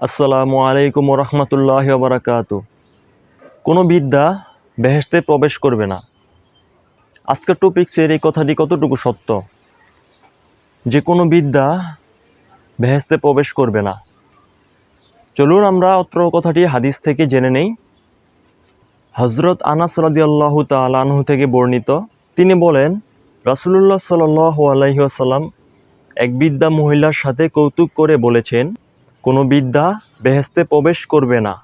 আসসালামু আলাইকুম রহমতুল্লাহ বারাকাতু। কোনো বিদ্যা বেহেশতে প্রবেশ করবে না। আজকের টপিক্সের এই কথাটি কতটুকু সত্য যে কোনো বিদ্যা বেহেশতে প্রবেশ করবে না? চলুন আমরা অত্র কথাটি হাদিস থেকে জেনে নেই। হজরত আনাস রাদিয়াল্লাহু তাআলা আনহু থেকে বর্ণিত, তিনি বলেন, রাসূলুল্লাহ সাল্লাল্লাহু আলাইহি ওয়াসাল্লাম এক বিদ্যা মহিলার সাথে কৌতুক করে বলেছেন, কোনো বিদ্যা বেহেশতে প্রবেশ করবে না।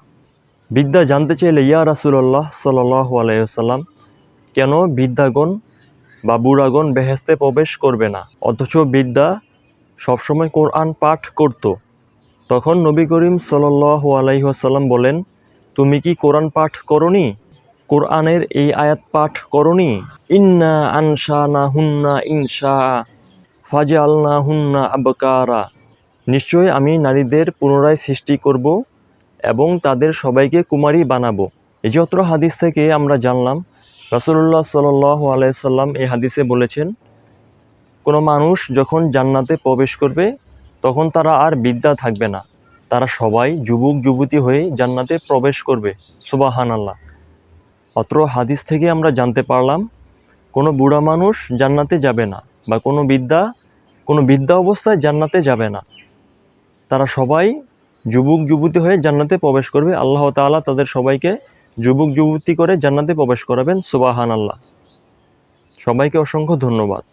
বিদ্যা জানতে চাইলে ইয়া রাসূলুল্লাহ সাল্লাল্লাহু আলাইহি ওয়াসাল্লাম, কেন বিদ্যাগণ বা বুড়াগণ বেহেশতে প্রবেশ করবে না? অথচ বিদ্যা সবসময় কোরআন পাঠ করত। তখন নবী করিম সাল্লাল্লাহু আলাইহি ওয়াসাল্লাম বলেন, তুমি কি কোরআন পাঠ করনি? কোরআনের এই আয়াত পাঠ করনি? ইন্না আনশানাহুন্না ইনশা ফাজআলনাহুন্না আবকারা। নিশ্চয় আমি নারীদের পুনরায় সৃষ্টি করব এবং তাদের সবাইকে কুমারী বানাবো। এই যে অত্র হাদিস থেকে আমরা জানলাম, রাসূলুল্লাহ সাল্লাল্লাহু আলাইহি সাল্লাম এই হাদিসে বলেছেন, কোনো মানুষ যখন জান্নাতে প্রবেশ করবে তখন তারা আর বিদ্যা থাকবে না, তারা সবাই যুবক যুবতী হয়ে জান্নাতে প্রবেশ করবে। সুবহানাল্লাহ। অত্র হাদিস থেকে আমরা জানতে পারলাম কোনো বুড়া মানুষ জান্নাতে যাবে না, বা কোনো বিদ্যা অবস্থায় জান্নাতে যাবে না। তারা সবাই যুবক যুবতী হয়ে জান্নাতে প্রবেশ করবে। আল্লাহ তাআলা তাদের সবাইকে যুবক যুবতী করে জান্নাতে প্রবেশ করাবেন। সুবহানাল্লাহ। সবাইকে অসংখ্য ধন্যবাদ।